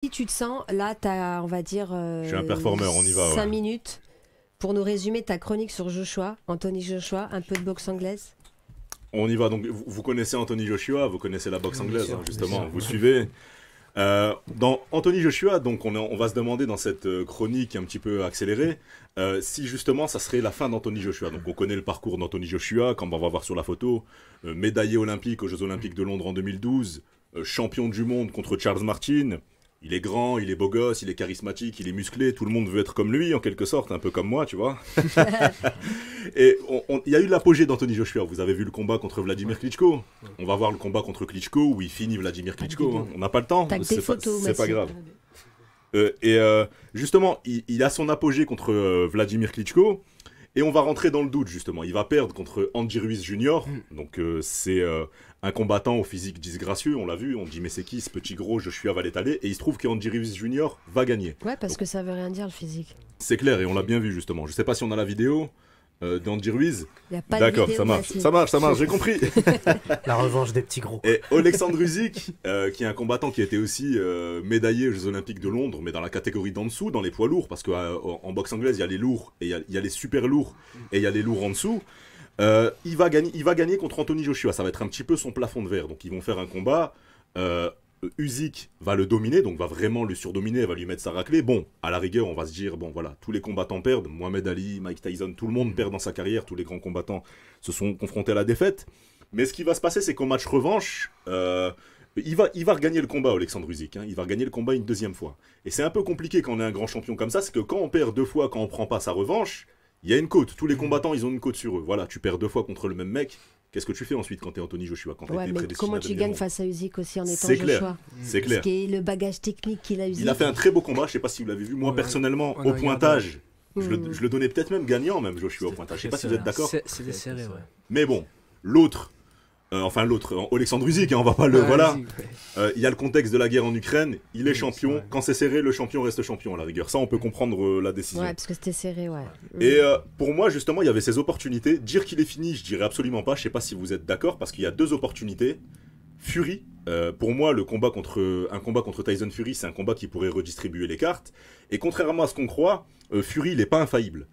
Si tu te sens, là, tu as, on va dire, Je suis un performeur, on y va. 5 minutes pour nous résumer ta chronique sur Joshua, Anthony Joshua, un peu de boxe anglaise. On y va. Donc, vous connaissez Anthony Joshua, vous connaissez la boxe anglaise, sûr, hein, justement. sûr. Vous suivez. Dans Anthony Joshua, donc on va se demander dans cette chronique un petit peu accélérée si justement ça serait la fin d'Anthony Joshua. Donc on connaît le parcours d'Anthony Joshua, comme on va voir sur la photo, médaillé olympique aux Jeux Olympiques de Londres en 2012, champion du monde contre Charles Martin. Il est grand, il est beau gosse, il est charismatique, il est musclé, tout le monde veut être comme lui en quelque sorte, un peu comme moi, tu vois. Et il y a eu l'apogée d'Anthony Joshua, vous avez vu le combat contre Vladimir Klitschko. On va voir le combat contre Klitschko où il finit Vladimir Klitschko, hein. On n'a pas le temps, T'as que des photos, c'est pas Massy. grave. Justement, il a son apogée contre Vladimir Klitschko. Et on va rentrer dans le doute, justement. Il va perdre contre Andy Ruiz Jr. Donc, c'est un combattant au physique disgracieux, on l'a vu. On dit, mais c'est qui ce petit gros Joshua va l'étaler. Et il se trouve qu'Andy Ruiz Jr. va gagner. Ouais, parce que ça veut rien dire le physique. C'est clair, et on l'a bien vu, justement. Je sais pas si on a la vidéo d'Andy Ruiz. Il y a pas de D'accord, vidéo, ça marche. Massy. Ça marche, j'ai compris. La revanche des petits gros. Et Oleksandr Usyk, qui est un combattant qui a été aussi médaillé aux Jeux Olympiques de Londres, mais dans la catégorie d'en dessous, dans les poids lourds, parce qu'en boxe anglaise, il y a les lourds, et il y a les super lourds, et il y a les lourds en dessous. Il va gagner contre Anthony Joshua, ça va être un petit peu son plafond de verre. Donc ils vont faire un combat, Usyk va le dominer, donc va vraiment le surdominer, va lui mettre sa raclée. Bon, à la rigueur, on va se dire, bon voilà, tous les combattants perdent, Mohamed Ali, Mike Tyson, tout le monde perd dans sa carrière, tous les grands combattants se sont confrontés à la défaite. Mais ce qui va se passer, c'est qu'au match revanche, il va regagner le combat, Oleksandr Usyk, hein. Il va regagner le combat une deuxième fois. Et c'est un peu compliqué quand on est un grand champion comme ça, c'est que quand on perd deux fois, quand on prend pas sa revanche, il y a une côte. Tous les combattants, ils ont une côte sur eux. Voilà, tu perds deux fois contre le même mec. Qu'est-ce que tu fais ensuite quand t'es Anthony Joshua, quand Ouais, t'es mais prédestiné comment à tu devenir gagnes bon. face à Usyk aussi en étant C'est clair. Joshua? C'est clair. Ce qui est le bagage technique qu'il a Usyk. Il a fait un très beau combat, je sais pas si vous l'avez vu. Moi, Ouais. personnellement, On a au regardé. pointage, je le donnais peut-être même gagnant, même Joshua au pointage. Je sais pas si vous êtes d'accord. C'est des serrés, ouais. Mais bon, l'autre, Oleksandr Usyk, hein, on va pas le. Voilà. Il y a le contexte de la guerre en Ukraine, il est Oui, champion. c'est vrai. Quand c'est serré, le champion reste champion à la rigueur. Ça, on peut comprendre la décision. Ouais, parce que c'était serré, ouais. Et pour moi, justement, il y avait ces opportunités. Dire qu'il est fini, je dirais absolument pas. Je sais pas si vous êtes d'accord, parce qu'il y a deux opportunités. Fury, pour moi, un combat contre Tyson Fury, c'est un combat qui pourrait redistribuer les cartes. Et contrairement à ce qu'on croit, Fury, il n'est pas infaillible.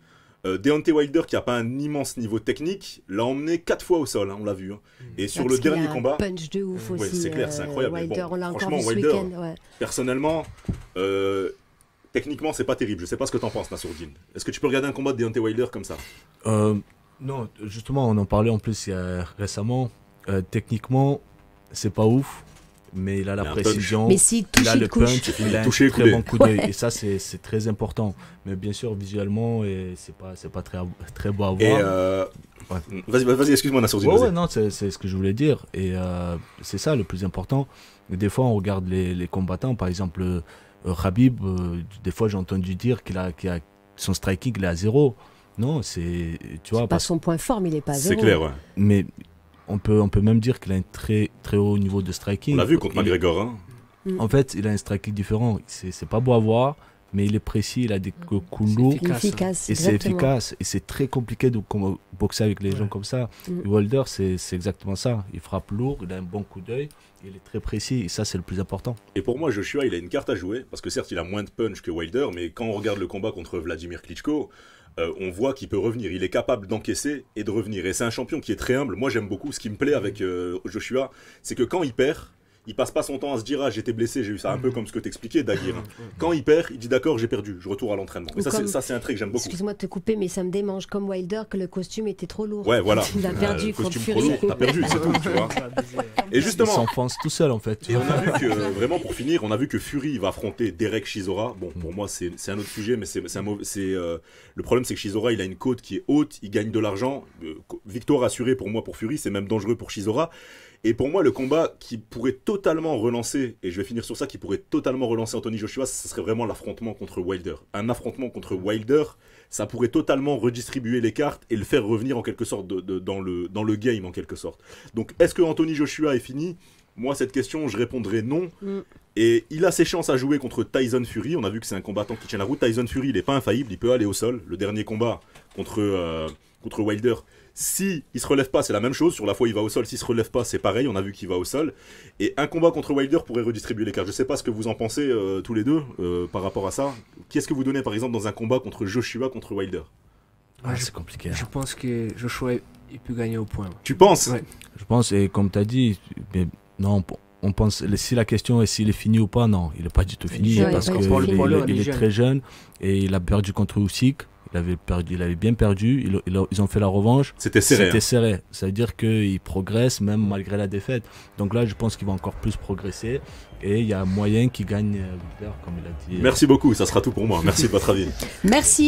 Deontay Wilder, qui n'a pas un immense niveau technique, l'a emmené 4 fois au sol, hein, on l'a vu. Hein. Et sur Ouais, le parce qu'il dernier a combat, un punch de ouf Ouais, aussi. c'est clair, c'est incroyable. Mais Wilder, bon, on l'a encore franchement, vu ce Wilder, week-end. Ouais. personnellement, techniquement, c'est pas terrible. Je sais pas ce que t'en penses, Nassourdine. Est-ce que tu peux regarder un combat de Deontay Wilder comme ça? Non, justement, on en parlait en plus récemment. Techniquement, c'est pas ouf, mais il a la Il a un précision, Mais s'il touche, il a il le couche. punch, il a un Toucher et très couler. bon coup d'œil. Ouais. Et ça, c'est très important. Mais bien sûr, visuellement, c'est pas très beau à voir. Et Ouais. vas-y, excuse-moi, Nassourdine. Ouais, vas-y. ouais, non, c'est ce que je voulais dire. Et c'est ça le plus important. Et des fois, on regarde les combattants, par exemple, Khabib, des fois, j'ai entendu dire qu'il a son striking, il est à 0. Non, tu vois, Pas son point fort, mais il est pas à C'est zéro. clair, ouais. mais on peut même dire qu'il a un très, très haut niveau de striking. On l'a vu contre Il- McGregor. Hein. En fait, il a un striking différent. C'est pas beau à voir, mais il est précis, il a des coups lourds. Efficace, Et c'est exactement. efficace. Et c'est très compliqué de boxer avec les gens comme ça. Mm. Et Wilder, c'est exactement ça. Il frappe lourd, il a un bon coup d'œil, il est très précis. Et ça, c'est le plus important. Et pour moi, Joshua, il a une carte à jouer, parce que certes, il a moins de punch que Wilder, mais quand on regarde le combat contre Vladimir Klitschko, on voit qu'il peut revenir. Il est capable d'encaisser et de revenir. Et c'est un champion qui est très humble. Moi, j'aime beaucoup. Ce qui me plaît avec Joshua, c'est que quand il perd, il passe pas son temps à se dire, ah, j'étais blessé, j'ai eu ça, un peu comme ce que t'expliquais, Daguir. Quand il perd, il dit, d'accord, j'ai perdu, je retourne à l'entraînement. Et Ou comme- ça, c'est un trait que j'aime beaucoup. Excuse-moi de te couper, mais ça me démange comme Wilder que le costume était trop lourd. Ouais, voilà. Il a perdu contre costume trop Fury. lourd, t'as perdu, c'est tout, tu vois. Et Il justement, s'enfonce tout seul, en fait. et on a vu que, vraiment pour finir, on a vu que Fury va affronter Derek Chisora. Bon, pour moi, c'est un autre sujet, mais le problème, c'est que Chisora, il a une côte qui est haute, il gagne de l'argent. Victoire assurée pour moi, pour Fury, c'est même dangereux pour Chisora. Et pour moi, le combat qui pourrait totalement relancer, et je vais finir sur ça, qui pourrait totalement relancer Anthony Joshua, ce serait vraiment l'affrontement contre Wilder. Un affrontement contre Wilder, ça pourrait totalement redistribuer les cartes et le faire revenir en quelque sorte dans le game, en quelque sorte. Donc, est-ce que Anthony Joshua est fini? Moi, cette question, je répondrais non. Mm. Et il a ses chances à jouer contre Tyson Fury. On a vu que c'est un combattant qui tient la route. Tyson Fury, il n'est pas infaillible, il peut aller au sol. Le dernier combat contre Wilder, Si il se relève pas, c'est la même chose. Sur la fois, il va au sol. S'il se relève pas, c'est pareil. On a vu qu'il va au sol. Et un combat contre Wilder pourrait redistribuer les cartes. Je sais pas ce que vous en pensez tous les deux par rapport à ça. Qu'est-ce que vous donnez par exemple dans un combat contre Joshua contre Wilder? C'est compliqué. Je pense que Joshua il peut gagner au point. Tu penses? Ouais. Je pense, et comme tu as dit, mais non, on pense, si la question est s'il est fini ou pas, non, il n'est pas du tout fini Ouais, parce il est qu'il pas fini. est très jeune et il a perdu contre Usyk. Il avait bien perdu. Ils ont fait la revanche. C'était serré. C'était serré. Ça veut dire qu'il progresse même malgré la défaite. Donc là, je pense qu'il va encore plus progresser. Et il y a moyen qu'il gagne Wilder, comme il a dit. Merci beaucoup, ça sera tout pour moi. Merci de votre avis. Merci.